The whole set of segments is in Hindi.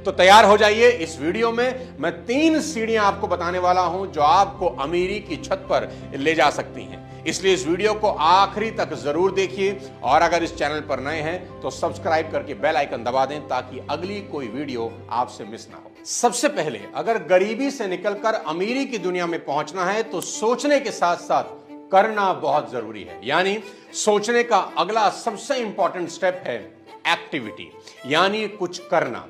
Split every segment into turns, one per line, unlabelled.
तो तैयार हो जाइए। इस वीडियो में मैं 3 सीढ़ियां आपको बताने वाला हूं जो आपको अमीरी की छत पर ले जा सकती हैं। इसलिए इस वीडियो को आखिरी तक जरूर देखिए और अगर इस चैनल पर नए हैं तो सब्सक्राइब करके बेल आइकन दबा दें ताकि अगली कोई वीडियो आपसे मिस ना हो। सबसे पहले अगर गरीबी से निकलकर अमीरी की दुनिया में पहुंचना है तो सोचने के साथ साथ करना बहुत जरूरी है। यानी सोचने का अगला सबसे इंपॉर्टेंट स्टेप है एक्टिविटी, यानी कुछ करना।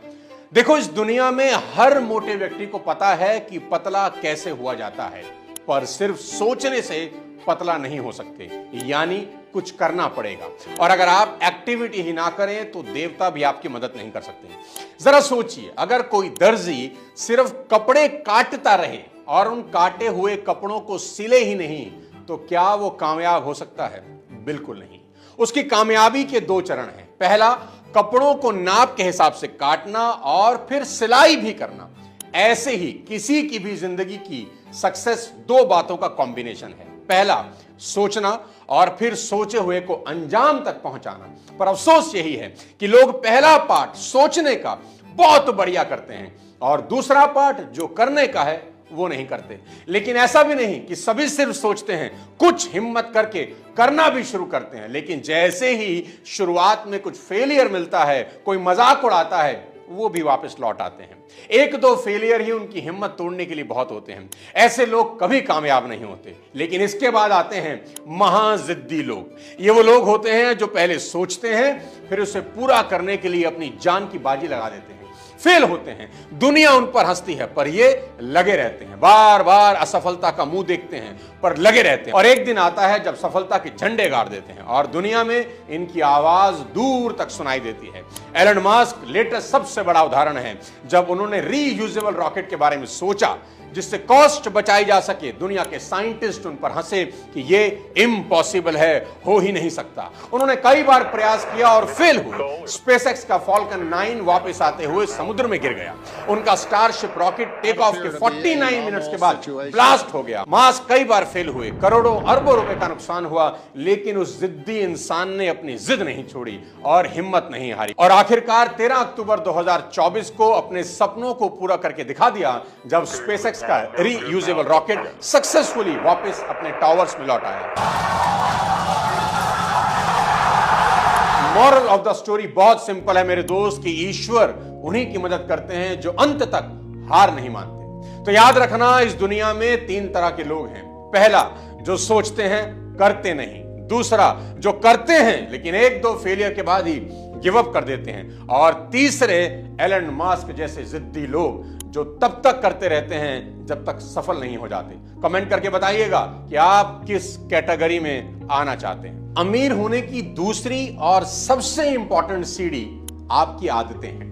देखो, इस दुनिया में हर मोटे व्यक्ति को पता है कि पतला कैसे हुआ जाता है, पर सिर्फ सोचने से पतला नहीं हो सकते, यानी कुछ करना पड़ेगा। और अगर आप एक्टिविटी ही ना करें तो देवता भी आपकी मदद नहीं कर सकते। जरा सोचिए, अगर कोई दर्जी सिर्फ कपड़े काटता रहे और उन काटे हुए कपड़ों को सिले ही नहीं तो क्या वो कामयाब हो सकता है? बिल्कुल नहीं। उसकी कामयाबी के 2 चरण हैं। पहला, कपड़ों को नाप के हिसाब से काटना और फिर सिलाई भी करना। ऐसे ही किसी की भी जिंदगी की सक्सेस 2 बातों का कॉम्बिनेशन है। पहला, सोचना और फिर सोचे हुए को अंजाम तक पहुंचाना। पर अफसोस यही है कि लोग पहला पार्ट सोचने का बहुत बढ़िया करते हैं और दूसरा पार्ट जो करने का है वो नहीं करते। लेकिन ऐसा भी नहीं कि सभी सिर्फ सोचते हैं, कुछ हिम्मत करके करना भी शुरू करते हैं, लेकिन जैसे ही शुरुआत में कुछ फेलियर मिलता है, कोई मजाक उड़ाता है, वो भी वापस लौट आते हैं। 1-2 फेलियर ही उनकी हिम्मत तोड़ने के लिए बहुत होते हैं। ऐसे लोग कभी कामयाब नहीं होते। लेकिन इसके बाद आते हैं महाजिद्दी लोग। ये वो लोग होते हैं जो पहले सोचते हैं फिर उसे पूरा करने के लिए अपनी जान की बाजी लगा देते हैं। फेल होते हैं, दुनिया उन पर हंसती है, पर ये लगे रहते हैं। बार बार असफलता का मुंह देखते हैं पर लगे रहते हैं। और एक दिन आता है जब सफलता के झंडे गाड़ देते हैं और दुनिया में इनकी आवाज दूर तक सुनाई देती है। एलन मस्क लेटेस्ट सबसे बड़ा उदाहरण है। जब उन्होंने रीयूजेबल रॉकेट के बारे में सोचा जिससे कॉस्ट बचाई जा सके, दुनिया के साइंटिस्ट उन पर हंसे कि ये इम्पॉसिबल है, हो ही नहीं सकता। उन्होंने कई बार प्रयास किया और फेल हुए। स्पेसएक्स का फॉल्कन 9 वापस आते हुए समुद्र में गिर गया। उनका स्टारशिप रॉकेट टेक ऑफ के 49 मिनट्स के बाद ब्लास्ट हो गया। मास्क कई बार फेल हुए, करोड़ों अरबों रुपए का नुकसान हुआ, लेकिन उस जिद्दी इंसान ने अपनी जिद नहीं छोड़ी और हिम्मत नहीं हारी और आखिरकार 13 अक्टूबर 2024 को अपने सपनों को पूरा करके दिखा दिया जब स्पेसएक्स का रीयूजेबल रॉकेट सक्सेसफुली वापस अपने टावर्स में लौट आया। मॉरल ऑफ द स्टोरी बहुत सिंपल है मेरे दोस्त, कि ईश्वर उन्हीं की मदद करते हैं जो अंत तक हार नहीं मानते। तो याद रखना, इस दुनिया में 3 तरह के लोग हैं। पहला, जो सोचते हैं करते नहीं। दूसरा, जो करते हैं लेकिन 1-2 फेलियर के बाद ही गिव अप कर देते हैं। और तीसरे, एलन मस्क जैसे जिद्दी लोग जो तब तक करते रहते हैं जब तक सफल नहीं हो जाते। कमेंट करके बताइएगा कि आप किस कैटेगरी में आना चाहते हैं। अमीर होने की दूसरी और सबसे इंपॉर्टेंट सीढ़ी आपकी आदतें हैं।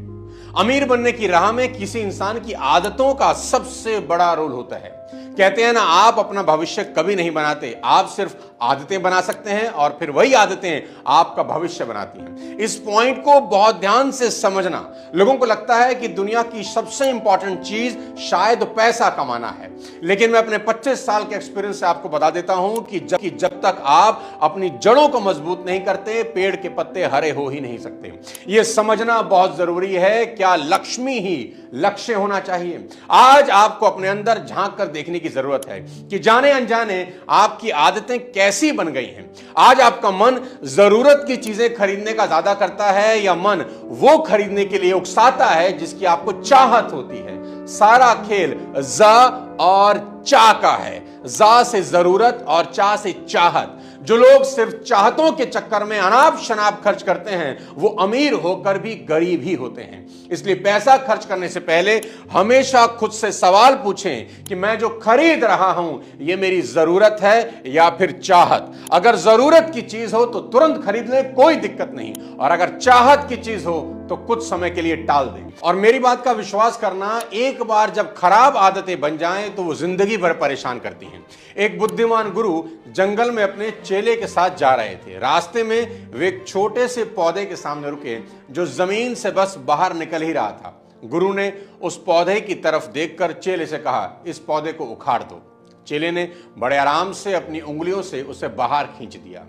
अमीर बनने की राह में किसी इंसान की आदतों का सबसे बड़ा रोल होता है। कहते हैं ना, आप अपना भविष्य कभी नहीं बनाते, आप सिर्फ आदतें बना सकते हैं और फिर वही आदतें आपका भविष्य बनाती हैं। इस पॉइंट को बहुत ध्यान से समझना। लोगों को लगता है कि दुनिया की सबसे इंपॉर्टेंट चीज शायद पैसा कमाना है, लेकिन मैं अपने 25 साल के एक्सपीरियंस से आपको बता देता हूं कि जब तक आप अपनी जड़ों को मजबूत नहीं करते, पेड़ के पत्ते हरे हो ही नहीं सकते। यह समझना बहुत जरूरी है, क्या लक्ष्मी ही लक्ष्य होना चाहिए। आज आपको अपने अंदर झांक कर देखने की जरूरत है कि जाने अनजाने आपकी आदतें कैसी बन गई हैं। आज आपका मन जरूरत की चीजें खरीदने का ज्यादा करता है या मन वो खरीदने के लिए उकसाता है जिसकी आपको चाहत होती है। सारा खेल जा और चा का है। जा से जरूरत और चा से चाहत। जो लोग सिर्फ चाहतों के चक्कर में अनाप शनाप खर्च करते हैं वो अमीर होकर भी गरीब ही होते हैं। इसलिए पैसा खर्च करने से पहले हमेशा खुद से सवाल पूछें कि मैं जो खरीद रहा हूं ये मेरी जरूरत है या फिर चाहत। अगर जरूरत की चीज हो तो तुरंत खरीद लें, कोई दिक्कत नहीं, और अगर चाहत की चीज हो तो कुछ समय के लिए टाल दें। और मेरी बात का विश्वास करना, एक बार जब खराब आदतें बन जाएं तो वो जिंदगी भर परेशान करती हैं। एक बुद्धिमान गुरु जंगल में अपने चेले के साथ जा रहे थे। रास्ते में वे एक छोटे से पौधे के सामने रुके जो जमीन से बस बाहर निकल ही रहा था। गुरु ने उस पौधे की तरफ देखकर चेले से कहा, इस पौधे को उखाड़ दो। चेले ने बड़े आराम से अपनी उंगलियों से उसे बाहर खींच दिया।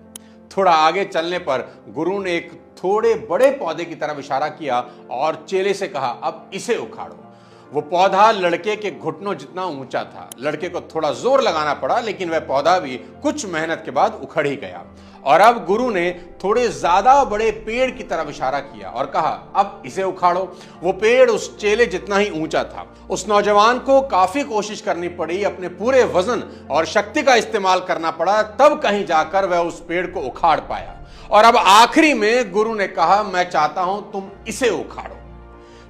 थोड़ा आगे चलने पर गुरु ने एक थोड़े बड़े पौधे की तरफ इशारा किया और चेले से कहा, अब इसे उखाड़ो। वो पौधा लड़के के घुटनों जितना ऊंचा था। लड़के को थोड़ा जोर लगाना पड़ा, लेकिन वह पौधा भी कुछ मेहनत के बाद उखड़ ही गया। और अब गुरु ने थोड़े ज्यादा बड़े पेड़ की तरफ इशारा किया और कहा, अब इसे उखाड़ो। वो पेड़ उस चेले जितना ही ऊंचा था। उस नौजवान को काफी कोशिश करनी पड़ी, अपने पूरे वजन और शक्ति का इस्तेमाल करना पड़ा, तब कहीं जाकर वह उस पेड़ को उखाड़ पाया। और अब आखिरी में गुरु ने कहा, मैं चाहता हूं तुम इसे उखाड़ो।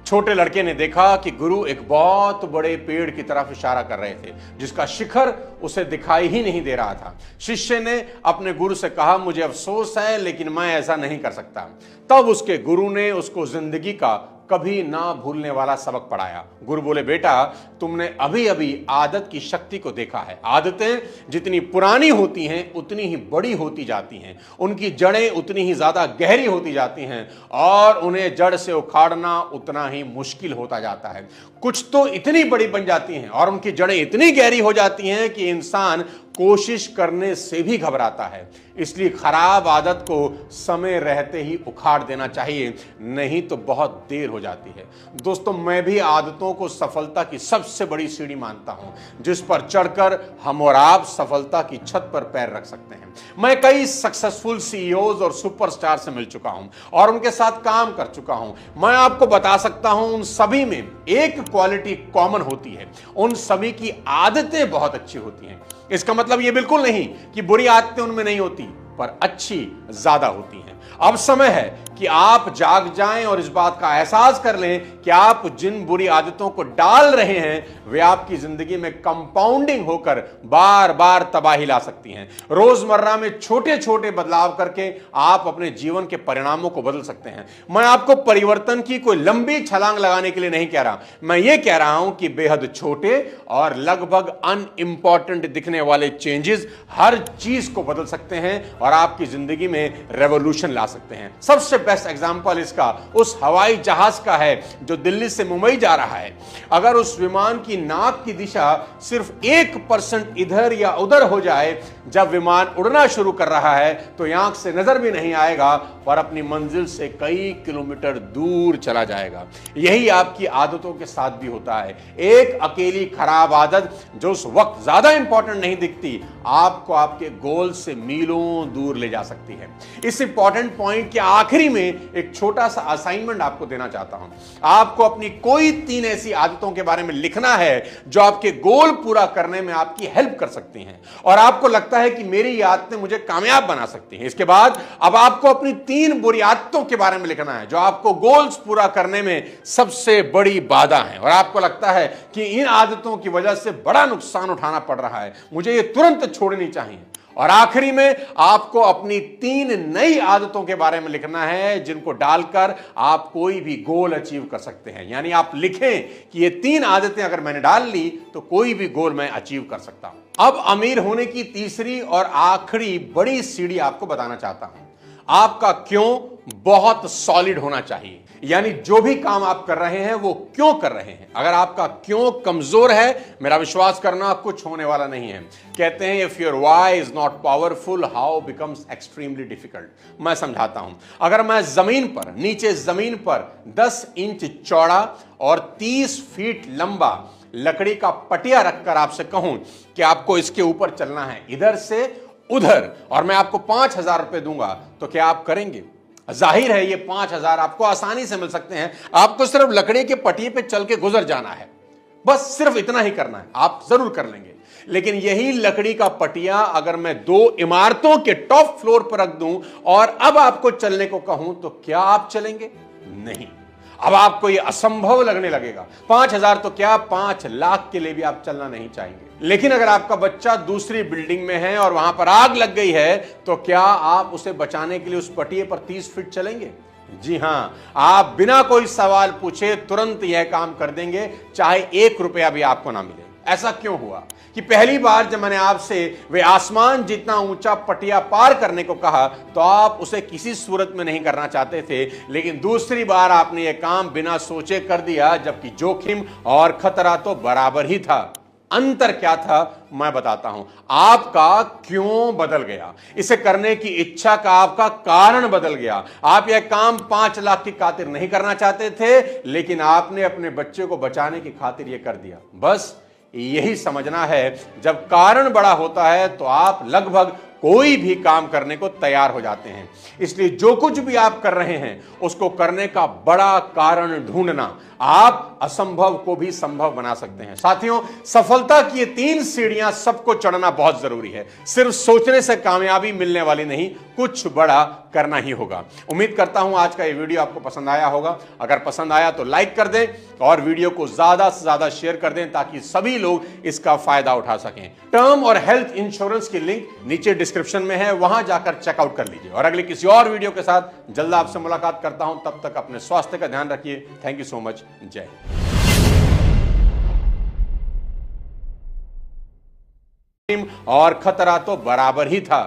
छोटे लड़के ने देखा कि गुरु एक बहुत बड़े पेड़ की तरफ इशारा कर रहे थे, जिसका शिखर उसे दिखाई ही नहीं दे रहा था। शिष्य ने अपने गुरु से कहा, मुझे अफसोस है, लेकिन मैं ऐसा नहीं कर सकता। तब उसके गुरु ने उसको जिंदगी का कभी ना भूलने वाला सबक पढ़ाया। गुरु बोले, बेटा, तुमने अभी अभी आदत की शक्ति को देखा है। आदतें जितनी पुरानी होती हैं उतनी ही बड़ी होती जाती हैं, उनकी जड़ें उतनी ही ज्यादा गहरी होती जाती हैं और उन्हें जड़ से उखाड़ना उतना ही मुश्किल होता जाता है। कुछ तो इतनी बड़ी बन जाती हैं और उनकी जड़ें इतनी गहरी हो जाती हैं कि इंसान कोशिश करने से भी घबराता है। इसलिए खराब आदत को समय रहते ही उखाड़ देना चाहिए, नहीं तो बहुत देर हो जाती है। दोस्तों, मैं भी आदतों को सफलता की सबसे बड़ी सीढ़ी मानता हूं, जिस पर चढ़कर हम और आप सफलता की छत पर पैर रख सकते हैं। मैं कई सक्सेसफुल सीईओज और सुपरस्टार से मिल चुका हूं और उनके साथ काम कर चुका हूं। मैं आपको बता सकता हूं, उन सभी में एक क्वालिटी कॉमन होती है, उन सभी की आदतें बहुत अच्छी होती हैं। इसका मतलब यह बिल्कुल नहीं कि बुरी आदतें उनमें नहीं होती, पर अच्छी ज्यादा होती हैं। अब समय है कि आप जाग जाएं और इस बात का एहसास कर लें कि आप जिन बुरी आदतों को डाल रहे हैं वे आपकी जिंदगी में कंपाउंडिंग होकर बार बार तबाही ला सकती हैं। रोजमर्रा में छोटे छोटे बदलाव करके आप अपने जीवन के परिणामों को बदल सकते हैं। मैं आपको परिवर्तन की कोई लंबी छलांग लगाने के लिए नहीं कह रहा, मैं ये कह रहा हूं कि बेहद छोटे और लगभग अनइंपॉर्टेंट दिखने वाले चेंजेस हर चीज को बदल सकते हैं और आपकी जिंदगी में रेवोल्यूशन ला सकते हैं। सबसे बेस्ट एग्जांपल इसका उस हवाई जहाज का है जो दिल्ली से मुंबई जा रहा है। अगर उस विमान की नाक की दिशा सिर्फ 1% इधर या उधर हो जाए जब विमान उड़ना शुरू कर रहा है, तो आंख से नजर भी नहीं आएगा और अपनी मंजिल से कई किलोमीटर दूर चला जाएगा। यही आपकी आदतों के साथ भी होता है। एक अकेली खराब आदत जो उस वक्त ज्यादा इंपॉर्टेंट नहीं दिखती, आपको आपके गोल से मीलों दूर ले जा सकती है। इस इंपॉर्टेंट पॉइंट के आखिरी में एक छोटा सा असाइनमेंट आपको देना चाहता हूं। आपको अपनी कोई 3 ऐसी आदतों के बारे में लिखना है जो आपके गोल पूरा करने में आपकी हेल्प कर सकती हैं और आपको लगता है कि मेरी ये आदतें मुझे कामयाब बना सकती हैं। इसके बाद अब आपको अपनी 3 बुरी आदतों के बारे में लिखना है जो आपको गोल्स पूरा करने में सबसे बड़ी बाधा है और आपको लगता है कि इन आदतों की वजह से बड़ा नुकसान उठाना पड़ रहा है, मुझे ये तुरंत छोड़नी चाहिए। और आखिरी में आपको अपनी 3 नई आदतों के बारे में लिखना है जिनको डालकर आप कोई भी गोल अचीव कर सकते हैं। यानी आप लिखें कि ये 3 आदतें अगर मैंने डाल ली तो कोई भी गोल मैं अचीव कर सकता हूं। अब अमीर होने की तीसरी और आखिरी बड़ी सीढ़ी आपको बताना चाहता हूं। आपका क्यों बहुत सॉलिड होना चाहिए, यानी जो भी काम आप कर रहे हैं वो क्यों कर रहे हैं। अगर आपका क्यों कमजोर है, मेरा विश्वास करना कुछ होने वाला नहीं है। कहते हैं if your why is not powerful how becomes extremely difficult. मैं समझाता हूं। अगर मैं नीचे जमीन पर 10 इंच चौड़ा और 30 फीट लंबा लकड़ी का पटिया रखकर आपसे कहूं कि आपको इसके ऊपर चलना है इधर से उधर, और मैं आपको 5,000 रुपए दूंगा, तो क्या आप करेंगे? जाहिर है ये 5,000 आपको आसानी से मिल सकते हैं। आपको सिर्फ लकड़ी के पटिए पे चल के गुजर जाना है, बस सिर्फ इतना ही करना है, आप जरूर कर लेंगे। लेकिन यही लकड़ी का पटिया अगर मैं 2 इमारतों के टॉप फ्लोर पर रख दूं और अब आपको चलने को कहूं, तो क्या आप चलेंगे? नहीं। अब आपको यह असंभव लगने लगेगा। 5,000 तो क्या 5 लाख के लिए भी आप चलना नहीं चाहेंगे। लेकिन अगर आपका बच्चा दूसरी बिल्डिंग में है और वहां पर आग लग गई है, तो क्या आप उसे बचाने के लिए उस पटिए पर 30 फीट चलेंगे? जी हां, आप बिना कोई सवाल पूछे तुरंत यह काम कर देंगे, चाहे 1 रुपया भी आपको ना मिले। ऐसा क्यों हुआ कि पहली बार जब मैंने आपसे वे आसमान जितना ऊंचा पटिया पार करने को कहा तो आप उसे किसी सूरत में नहीं करना चाहते थे, लेकिन दूसरी बार आपने यह काम बिना सोचे कर दिया, जबकि जोखिम और खतरा तो बराबर ही था। अंतर क्या था मैं बताता हूं। आपका क्यों बदल गया, इसे करने की इच्छा का आपका कारण बदल गया। आप यह काम 5 लाख की खातिर नहीं करना चाहते थे, लेकिन आपने अपने बच्चे को बचाने की खातिर यह कर दिया। बस यही समझना है, जब कारण बड़ा होता है तो आप लगभग कोई भी काम करने को तैयार हो जाते हैं। इसलिए जो कुछ भी आप कर रहे हैं उसको करने का बड़ा कारण ढूंढना आप असंभव को भी संभव बना सकते हैं। साथियों, सफलता की ये 3 सीढ़ियां सबको चढ़ना बहुत जरूरी है। सिर्फ सोचने से कामयाबी मिलने वाली नहीं, कुछ बड़ा करना ही होगा। उम्मीद करता हूं आज का ये वीडियो आपको पसंद आया होगा। अगर पसंद आया तो लाइक कर दें और वीडियो को ज्यादा से ज्यादा शेयर कर दें ताकि सभी लोग इसका फायदा उठा सकें। टर्म और हेल्थ इंश्योरेंस की लिंक नीचे डिस्क्रिप्शन में है, वहां जाकर चेकआउट कर लीजिए। और अगले किसी और वीडियो के साथ जल्द आपसे मुलाकात करता हूं। तब तक अपने स्वास्थ्य का ध्यान रखिए। Thank you so much. जय हिंद। और खतरा तो बराबर ही था।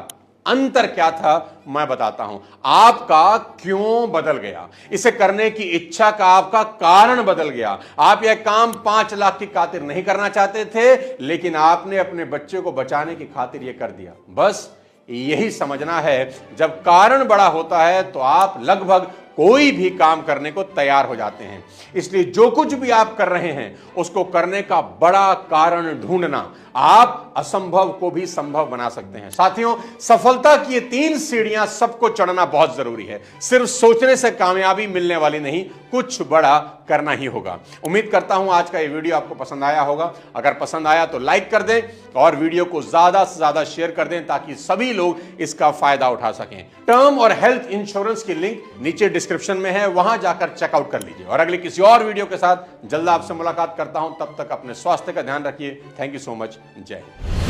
अंतर क्या था मैं बताता हूं। आपका क्यों बदल गया, इसे करने की इच्छा का आपका कारण बदल गया। आप यह काम 5 लाख की खातिर नहीं करना चाहते थे, लेकिन आपने अपने बच्चे को बचाने की खातिर यह कर दिया। बस यही समझना है, जब कारण बड़ा होता है तो आप लगभग कोई भी काम करने को तैयार हो जाते हैं। इसलिए जो कुछ भी आप कर रहे हैं उसको करने का बड़ा कारण ढूंढना आप असंभव को भी संभव बना सकते हैं। साथियों, सफलता की ये 3 सीढ़ियां सबको चढ़ना बहुत जरूरी है। सिर्फ सोचने से कामयाबी मिलने वाली नहीं, कुछ बड़ा करना ही होगा। उम्मीद करता हूं आज का ये वीडियो आपको पसंद आया होगा। अगर पसंद आया तो लाइक कर दें और वीडियो को ज्यादा से ज्यादा शेयर कर दें ताकि सभी लोग इसका फायदा उठा सकें। टर्म और हेल्थ इंश्योरेंस की लिंक नीचे डिस्क्रिप्शन में है, वहां जाकर चेकआउट कर लीजिए। और अगले किसी और वीडियो के साथ जल्द आपसे मुलाकात करता हूं। तब तक अपने स्वास्थ्य का ध्यान रखिए। Thank you so much. जय हिंद।